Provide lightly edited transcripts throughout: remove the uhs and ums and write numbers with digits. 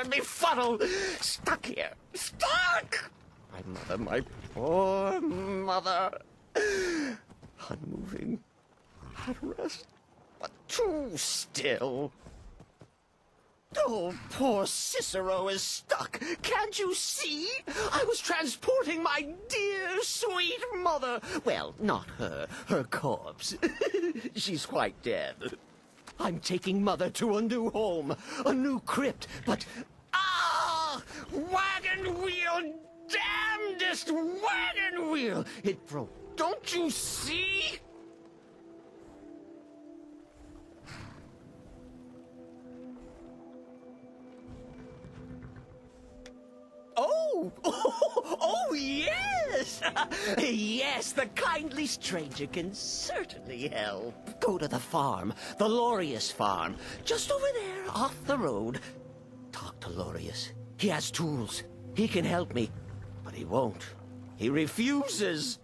and befuddled. Stuck here. Stuck! My poor mother. Unmoving. At rest. But too still. Oh, poor Cicero is stuck. Can't you see? I was transporting my dear, sweet mother. Well, not her. Her corpse. She's quite dead. I'm taking Mother to a new home, a new crypt, but... Ah! Wagon wheel! Damnedest wagon wheel! It broke. Don't you see? Oh, yes! Yes, the kindly stranger can certainly help. Go to the farm, the Laureus farm, just over there, off the road. Talk to Laureus. He has tools. He can help me. But he won't. He refuses.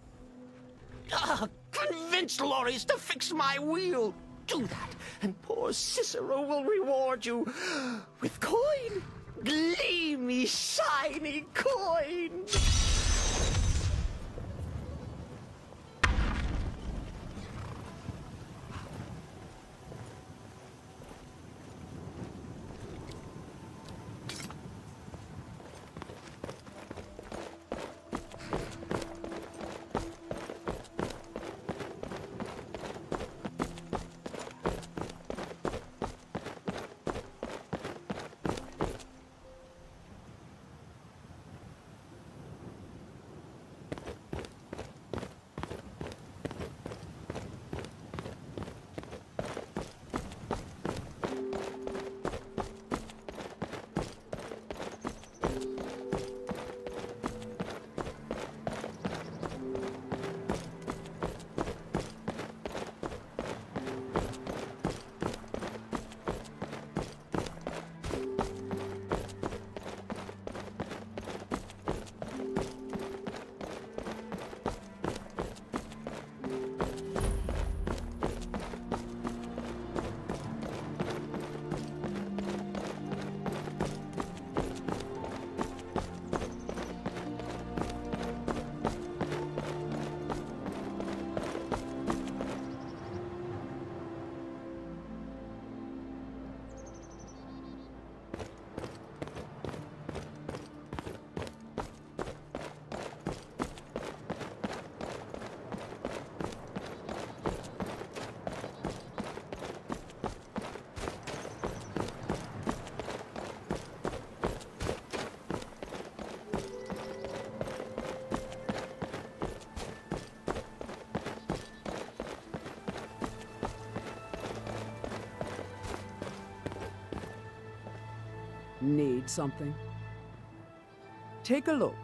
Convince Laureus to fix my wheel. Do that, and poor Cicero will reward you with coin. Gleamy, shiny coin! Need something? Take a look.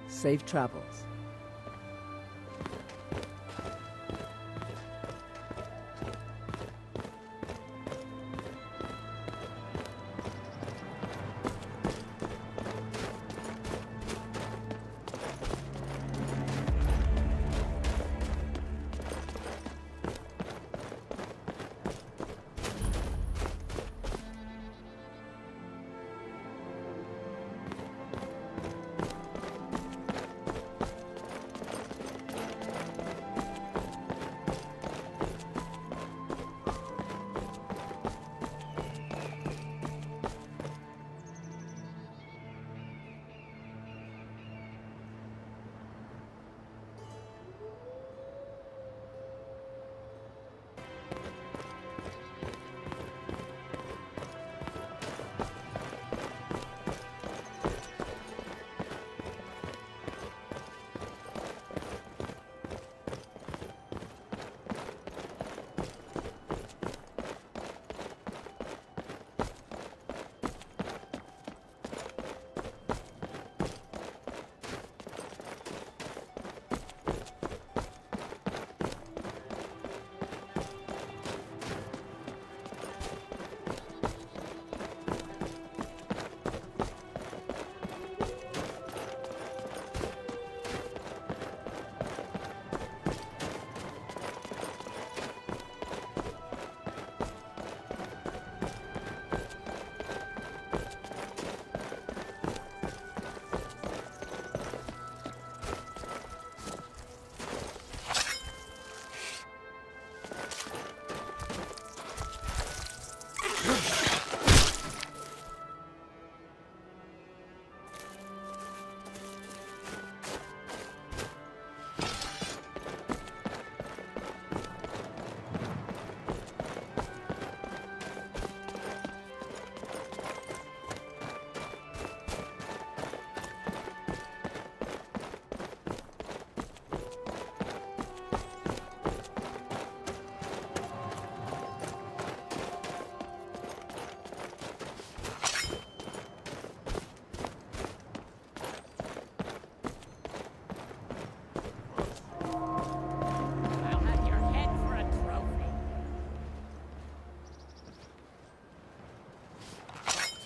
Safe travels.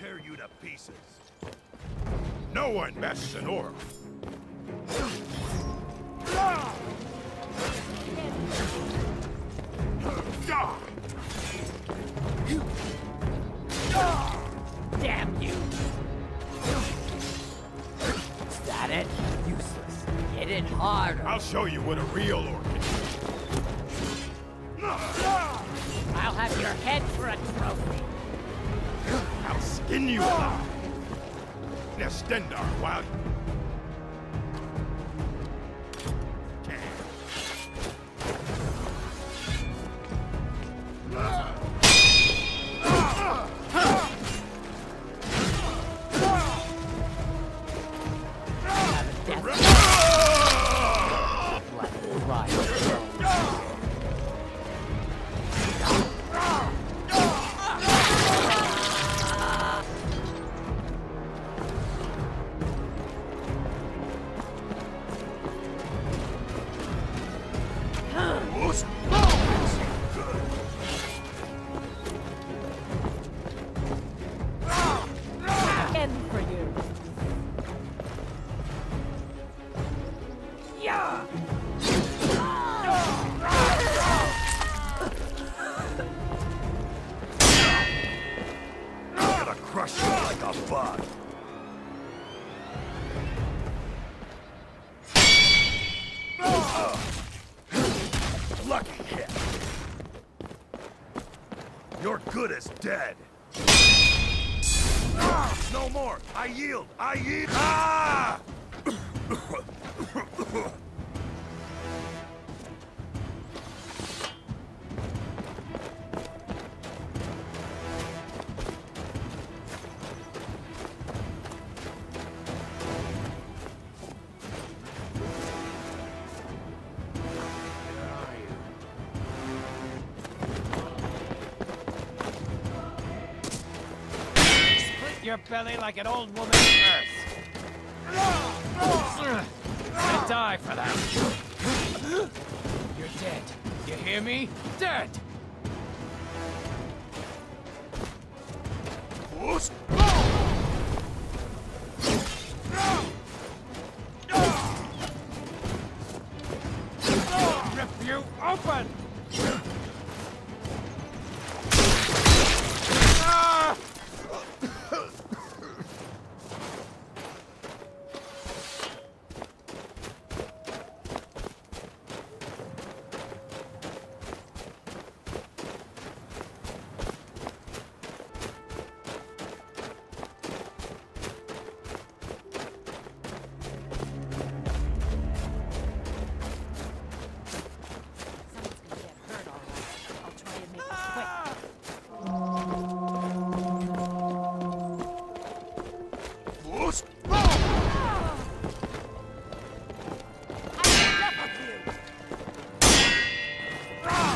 tear you to pieces. No one messes an orc. Damn you! Is that it? Useless. Hit it harder. I'll show you what a real orc can do. I'll have your head for a trophy. I'll skin you alive. Now, Stendar, while dead. No more. I yield. I yield. Ah! Your belly like an old woman's purse. I die for that. You're dead. You hear me? Dead. Rip you open.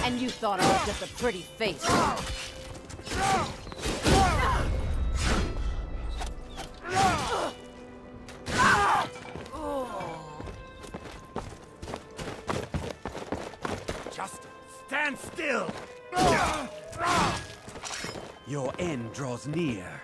And you thought I was just a pretty face. Just stand still. Your end draws near.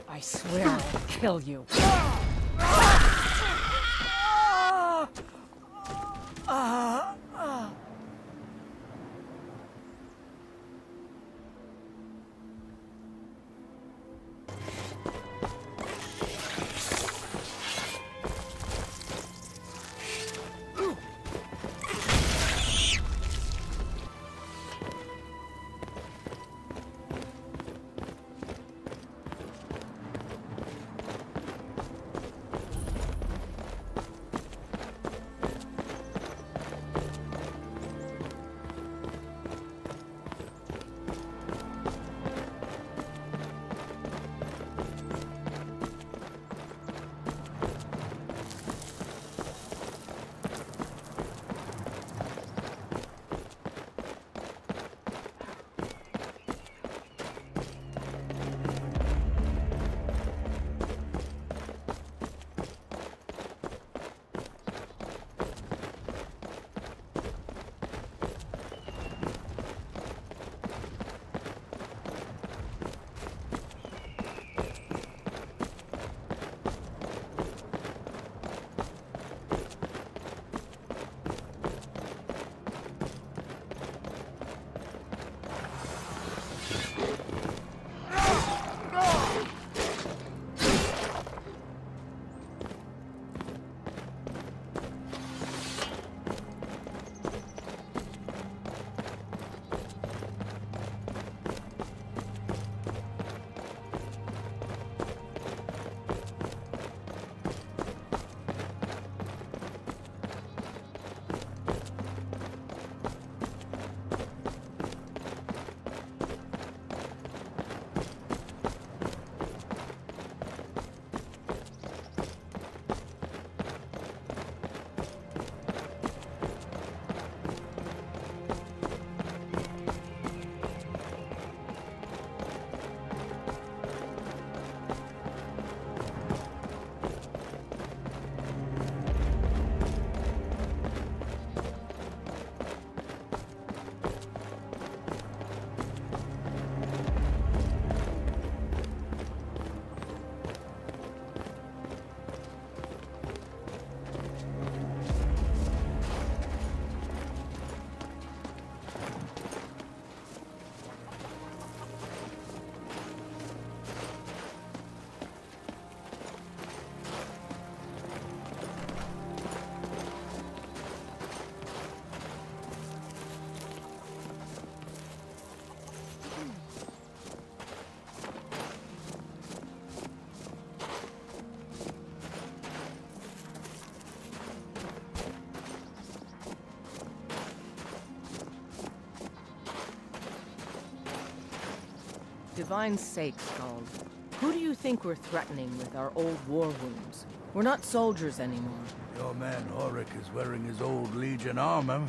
I swear I'll kill you. Divine's sake, Skald. Who do you think we're threatening with our old war wounds? We're not soldiers anymore. Your man Horik is wearing his old Legion armor.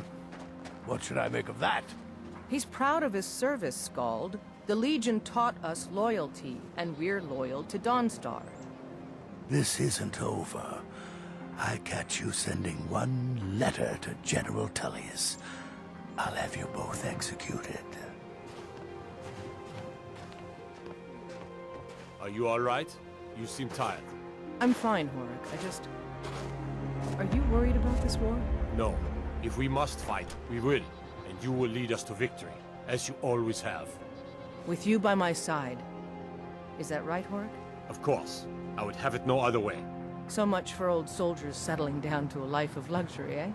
What should I make of that? He's proud of his service, Skald. The Legion taught us loyalty, and we're loyal to Dawnstar. This isn't over. I catch you sending one letter to General Tullius. I'll have you both executed. Are you all right? You seem tired. I'm fine, Horik. Are you worried about this war? No. If we must fight, we will. And you will lead us to victory, as you always have. With you by my side. Is that right, Horik? Of course. I would have it no other way. So much for old soldiers settling down to a life of luxury, eh?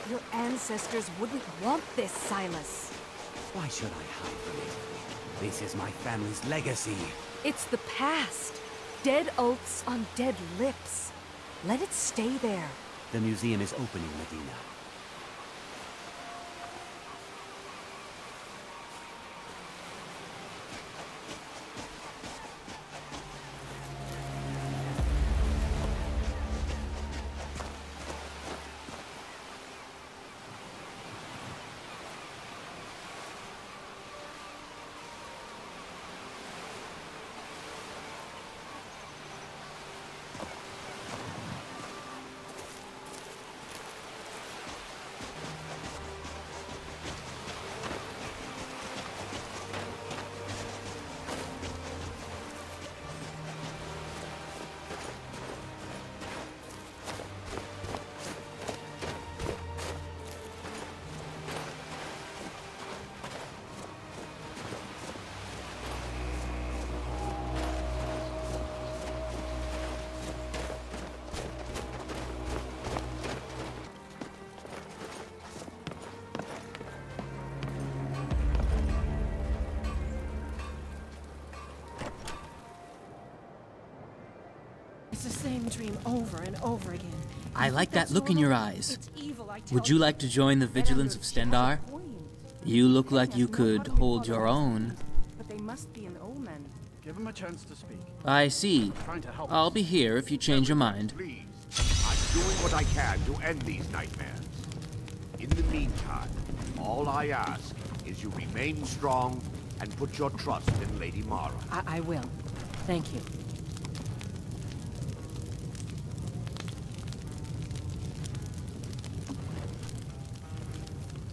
Your ancestors wouldn't want this, Silas. Why should I hide from it? This is my family's legacy. It's the past. Dead oaths on dead lips. Let it stay there. The museum is opening, Medina. It's the same dream over and over again. I like that look in your eyes. It's evil, I tell Would you like to join the vigilance of Stendarr? You look like you could hold your own. But they must be an omen. Give him a chance to speak. I see. I'll be here if you change your mind. Please, I'm doing what I can to end these nightmares. In the meantime, all I ask is you remain strong and put your trust in Lady Mara. I will. Thank you.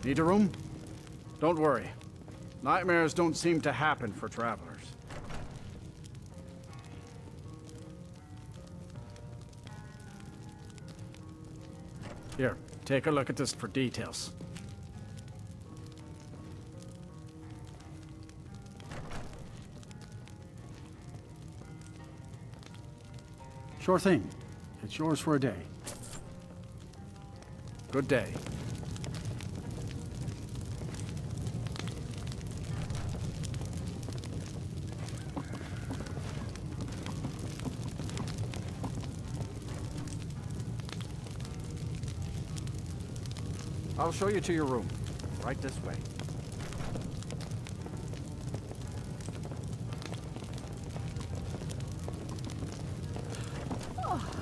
Need a room? Don't worry. Nightmares don't seem to happen for travelers. Here, take a look at this for details. Sure thing. It's yours for a day. Good day. I'll show you to your room. Right this way. Oh.